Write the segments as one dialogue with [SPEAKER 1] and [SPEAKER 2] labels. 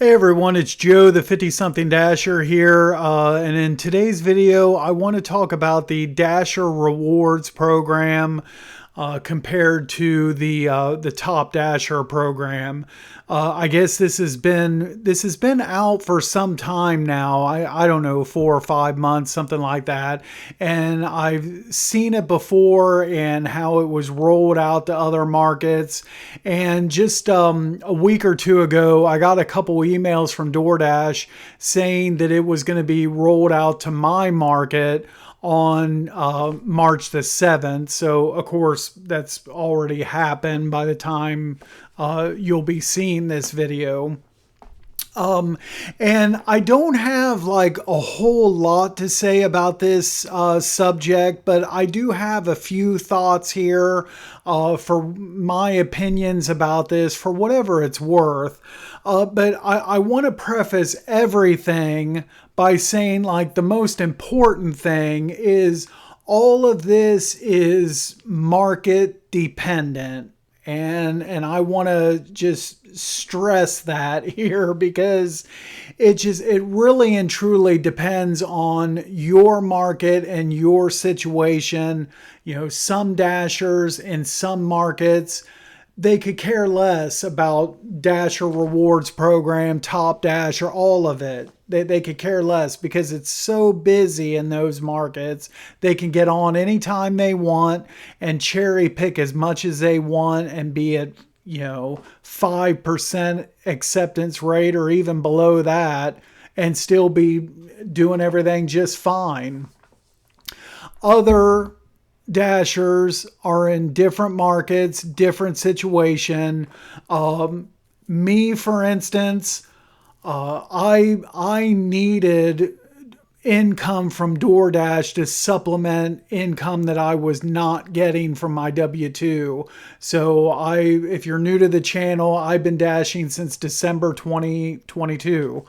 [SPEAKER 1] Hey everyone, it's Joe, the 50-something Dasher here, and in today's video, I want to talk about the Dasher Rewards program compared to the Top Dasher program. I guess this has been out for some time now. I don't know, 4 or 5 months, something like that, and I've seen it before and how it was rolled out to other markets. And just a week or two ago, I got a couple emails from Doordash saying that it was going to be rolled out to my market on March the 7th. So, of course, that's already happened by the time you'll be seeing this video. And I don't have like a whole lot to say about this subject, but I do have a few thoughts here for my opinions about this, for whatever it's worth. But I want to preface everything by saying, like, the most important thing is all of this is market dependent. And I want to just stress that here because it really and truly depends on your market and your situation. You know, some dashers in some markets, they could care less about Dasher Rewards program, Top Dash, or all of it. They could care less because it's so busy in those markets. They can get on anytime they want and cherry pick as much as they want and be at, 5% acceptance rate or even below that and still be doing everything just fine. Other dashers are in different markets, different situation. Me, for instance, I needed income from Doordash to supplement income that I was not getting from my W-2. So if you're new to the channel, I've been dashing since December 2022.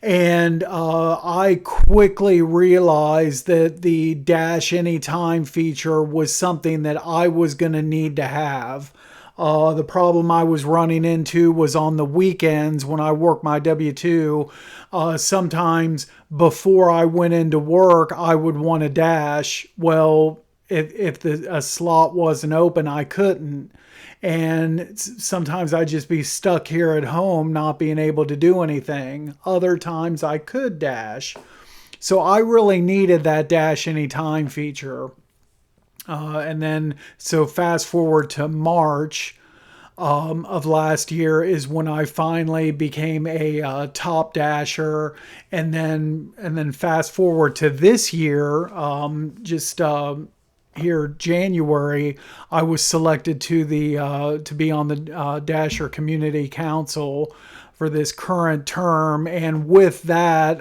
[SPEAKER 1] And I quickly realized that the Dash Anytime feature was something that I was going to need to have. The problem I was running into was on the weekends when I worked my W-2. Sometimes before I went into work, I would want to dash. Well, if a slot wasn't open, I couldn't. And sometimes I'd just be stuck here at home not being able to do anything. Other times I could dash. So I really needed that Dash Anytime feature. So fast forward to March of last year is when I finally became a top dasher, and then fast forward to this year, here January, I was selected to be on the Dasher Community Council for this current term, and with that,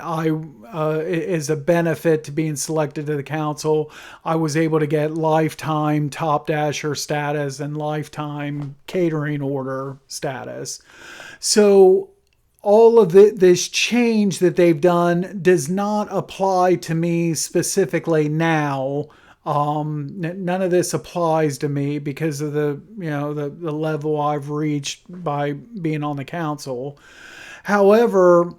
[SPEAKER 1] as a benefit to being selected to the council, I was able to get lifetime Top Dasher status and lifetime catering order status. So all of this change that they've done does not apply to me specifically now. None of this applies to me because of the level I've reached by being on the council. However,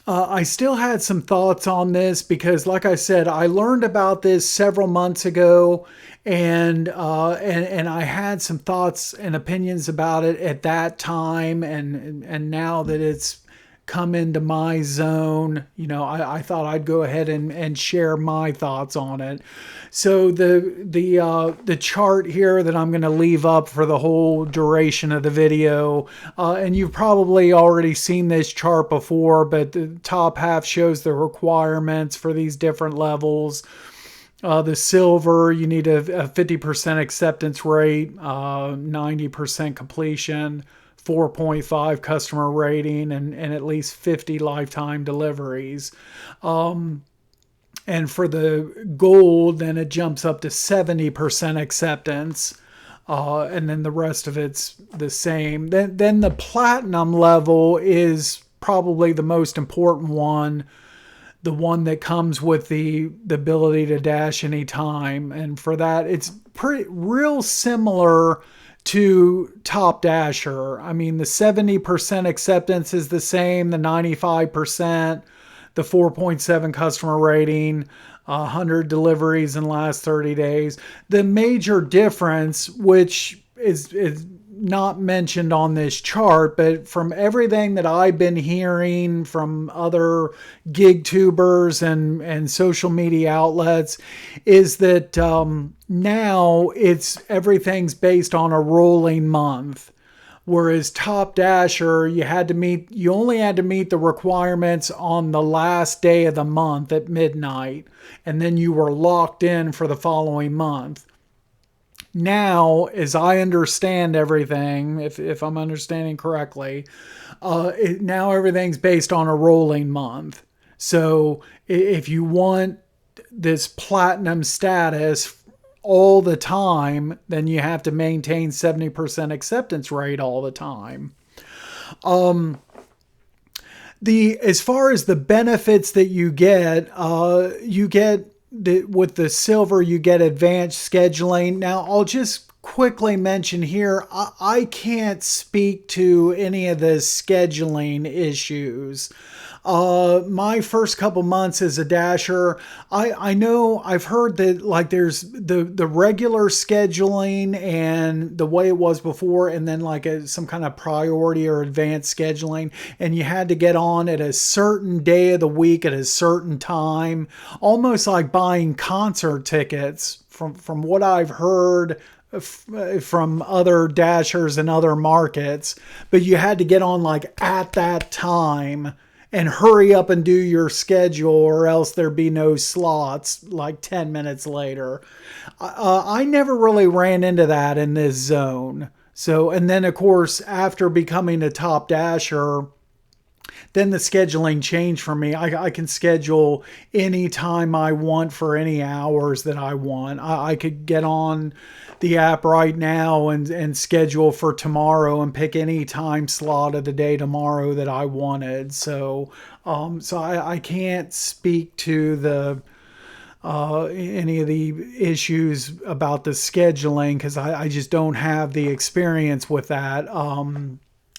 [SPEAKER 1] I still had some thoughts on this because, like I said, I learned about this several months ago, and I had some thoughts and opinions about it at that time, and now that it's come into my zone, I thought I'd go ahead and share my thoughts on it. So the chart here that I'm going to leave up for the whole duration of the video, and you've probably already seen this chart before, but the top half shows the requirements for these different levels. The silver, you need a 50% acceptance rate, 90% completion, 4.5 customer rating, and at least 50 lifetime deliveries. And for the gold, then it jumps up to 70% acceptance. And then the rest of it's the same. Then the platinum level is probably the most important one. The one that comes with the ability to dash anytime. And for that, it's real similar to Top Dasher. I mean, the 70% acceptance is the same, the 95%, the 4.7 customer rating, 100 deliveries in the last 30 days. The major difference, which is not mentioned on this chart, but from everything that I've been hearing from other gig tubers and social media outlets, is that now everything's based on a rolling month. Whereas Top Dasher, you only had to meet the requirements on the last day of the month at midnight, and then you were locked in for the following month. Now, as I understand everything, if I'm understanding correctly, now everything's based on a rolling month. So if you want this platinum status all the time, then you have to maintain 70% acceptance rate all the time. As far as the benefits that you get with the silver, you get advanced scheduling. Now, I'll just quickly mention here, I can't speak to any of the scheduling issues. My first couple months as a dasher, I know I've heard that like there's the regular scheduling and the way it was before, and then like some kind of priority or advanced scheduling, and you had to get on at a certain day of the week at a certain time, almost like buying concert tickets from what I've heard from other dashers in other markets. But you had to get on like at that time and hurry up and do your schedule, or else there'd be no slots like 10 minutes later. I never really ran into that in this zone. So, and then of course, after becoming a Top Dasher, then the scheduling changed for me. I can schedule any time I want for any hours that I want. I could get on the app right now and schedule for tomorrow and pick any time slot of the day tomorrow that I wanted. So I can't speak to the any of the issues about the scheduling because I just don't have the experience with that.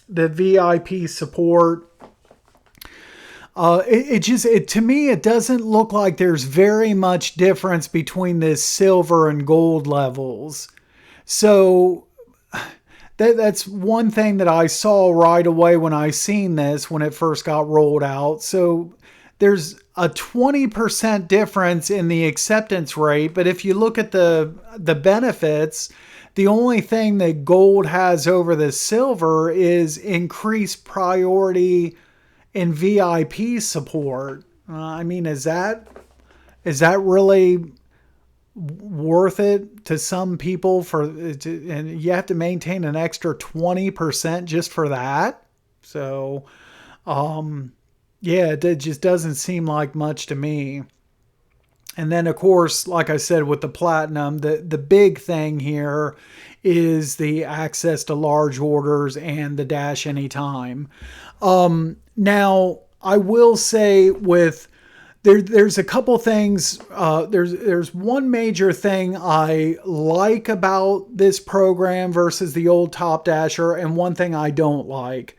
[SPEAKER 1] The VIP support, to me, it doesn't look like there's very much difference between this silver and gold levels. So that's one thing that I saw right away when I seen this, when it first got rolled out. So there's a 20% difference in the acceptance rate. But if you look at the benefits, the only thing that gold has over the silver is increased priority in VIP support. I mean, is that really worth it to some people and you have to maintain an extra 20% just for that? So, yeah, it just doesn't seem like much to me. And then, of course, like I said, with the platinum, the big thing here is the access to large orders and the dash anytime. Now, I will say there's a couple things. There's one major thing I like about this program versus the old Top Dasher, and one thing I don't like.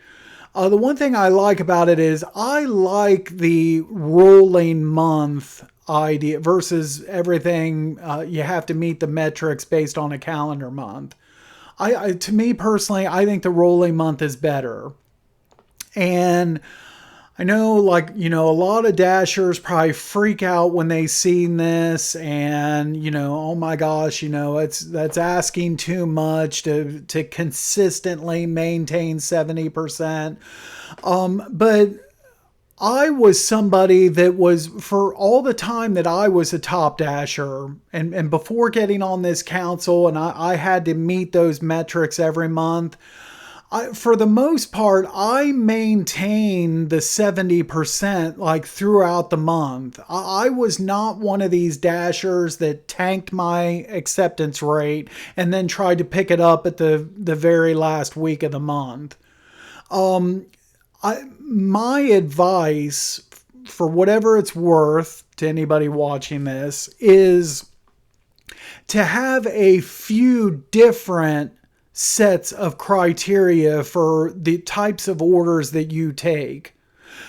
[SPEAKER 1] The one thing I like about it is I like the rolling month idea versus everything. You have to meet the metrics based on a calendar month. To me personally, I think the rolling month is better. And I know, like, a lot of dashers probably freak out when they seen this and, oh my gosh, that's asking too much to consistently maintain 70%. But I was somebody that was, for all the time that I was a Top Dasher and before getting on this council, and I had to meet those metrics every month, for the most part, I maintained the 70% like throughout the month. I was not one of these dashers that tanked my acceptance rate and then tried to pick it up at the very last week of the month. My advice, for whatever it's worth to anybody watching this, is to have a few different sets of criteria for the types of orders that you take.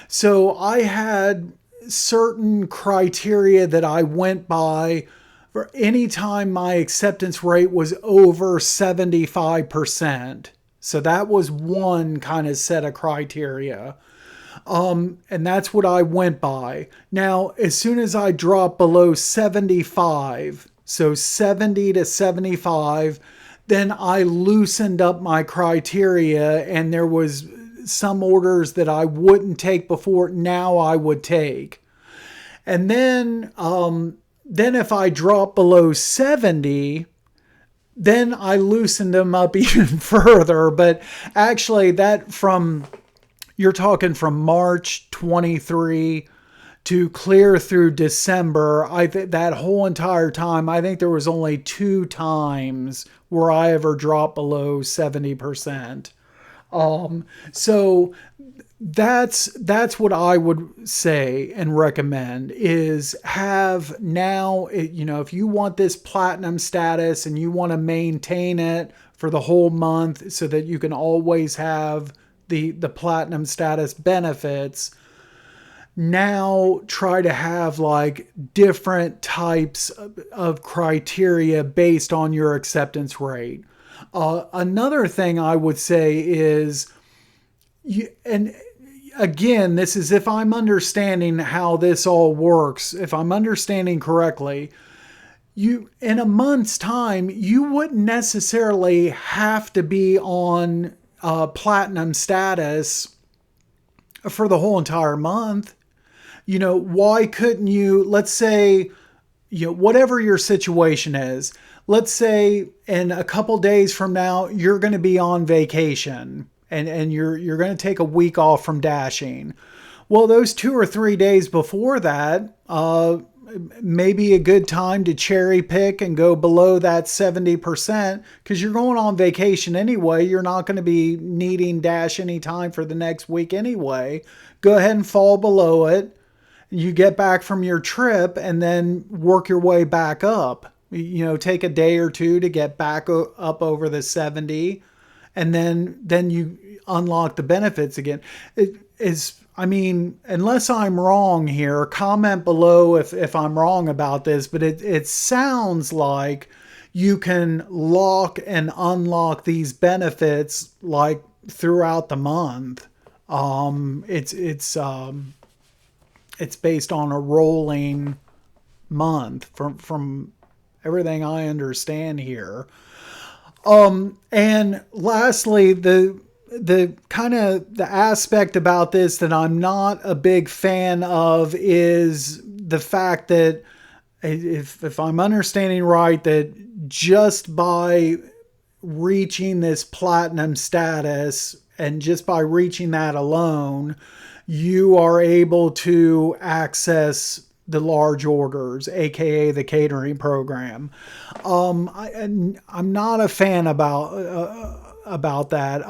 [SPEAKER 1] So I had certain criteria that I went by for any time my acceptance rate was over 75%. So that was one kind of set of criteria. And that's what I went by. Now, as soon as I dropped below 75, so 70 to 75, then I loosened up my criteria, and there was some orders that I wouldn't take before, now I would take. And then if I drop below 70, then I loosened them up even further. But actually, you're talking from March 23 to clear through December. That whole entire time, I think there was only 2 times where I ever dropped below 70%. So that's what I would say and recommend is have now, if you want this platinum status and you want to maintain it for the whole month so that you can always have the platinum status benefits, now try to have like different types of criteria based on your acceptance rate. Another thing I would say is, and again, this is if I'm understanding how this all works, if I'm understanding correctly, in a month's time, you wouldn't necessarily have to be on platinum status for the whole entire month. Why couldn't you, let's say, whatever your situation is, let's say in a couple days from now, you're going to be on vacation and you're going to take a week off from dashing. Well, those 2 or 3 days before that, maybe a good time to cherry pick and go below that 70% because you're going on vacation anyway. You're not going to be needing dash any time for the next week anyway. Go ahead and fall below it. You get back from your trip and then work your way back up. Take a day or two to get back up over the 70, and then you unlock the benefits again. Unless I'm wrong here, comment below if I'm wrong about this, but it sounds like you can lock and unlock these benefits like throughout the month. It's based on a rolling month from everything I understand here. And lastly, the kind of the aspect about this that I'm not a big fan of is the fact that if I'm understanding right, that just by reaching this platinum status and just by reaching that alone, you are able to access the large orders, aka the catering program. I'm not a fan about that.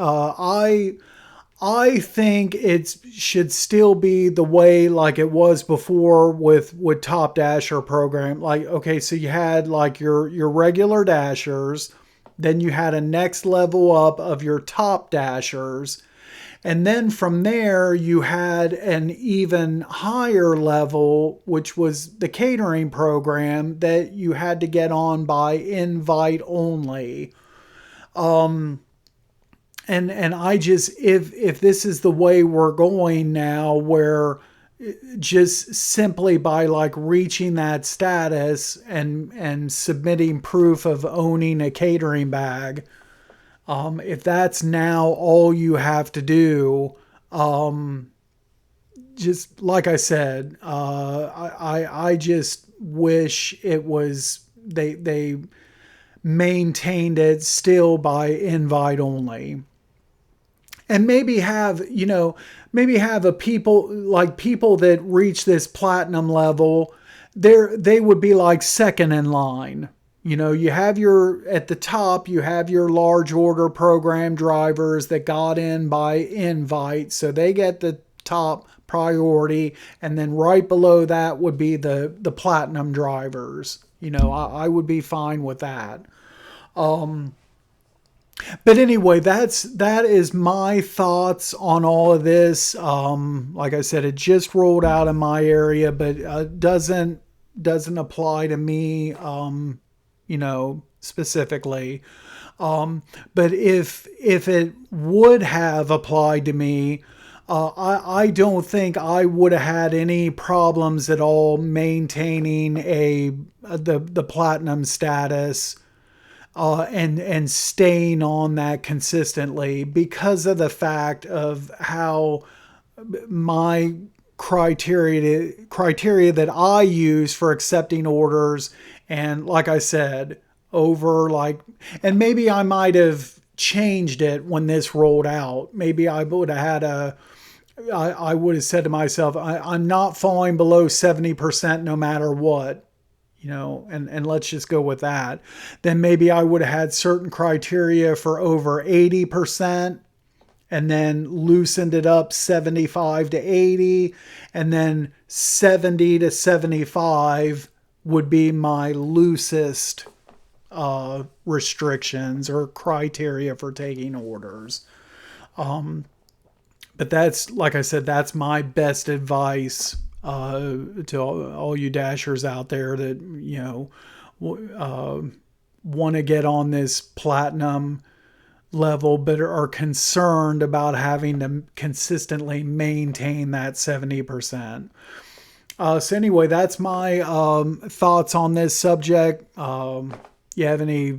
[SPEAKER 1] I think it should still be the way like it was before with Top Dasher program. Like, okay, so you had like your regular dashers, then you had a next level up of your top dashers. And then from there, you had an even higher level, which was the catering program that you had to get on by invite only. And I just, if this is the way we're going now, where just simply by like reaching that status and submitting proof of owning a catering bag, if that's now all you have to do, just like I said, I just wish it was they maintained it still by invite only, and maybe have a people that reach this platinum level, they would be like second in line. You have at the top, you have your large order program drivers that got in by invite. So they get the top priority. And then right below that would be the platinum drivers. I would be fine with that. But anyway, that is my thoughts on all of this. Like I said, it just rolled out in my area, but doesn't apply to me. Specifically. But if it would have applied to me, I don't think I would have had any problems at all maintaining the platinum status, and staying on that consistently because of the fact of how my criteria that I use for accepting orders. And like I said, over like, and maybe I might have changed it when this rolled out. Maybe I would have had I would have said to myself, I'm not falling below 70% no matter what, and let's just go with that. Then maybe I would have had certain criteria for over 80%, and then loosened it up 75 to 80, and then 70 to 75 would be my loosest restrictions or criteria for taking orders. But that's, like I said, that's my best advice to all you dashers out there that want to get on this platinum level, but are concerned about having to consistently maintain that 70%. So anyway, that's my thoughts on this subject. You have any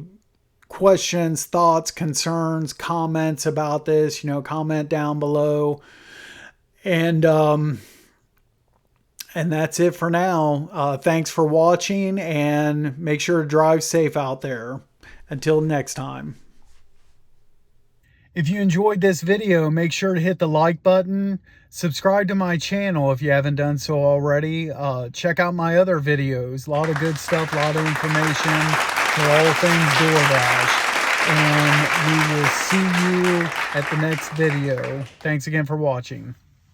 [SPEAKER 1] questions, thoughts, concerns, comments about this, comment down below. And that's it for now. Thanks for watching, and make sure to drive safe out there. Until next time. If you enjoyed this video, make sure to hit the like button. Subscribe to my channel if you haven't done so already. Check out my other videos. A lot of good stuff, a lot of information for all things Doordash. And we will see you at the next video. Thanks again for watching.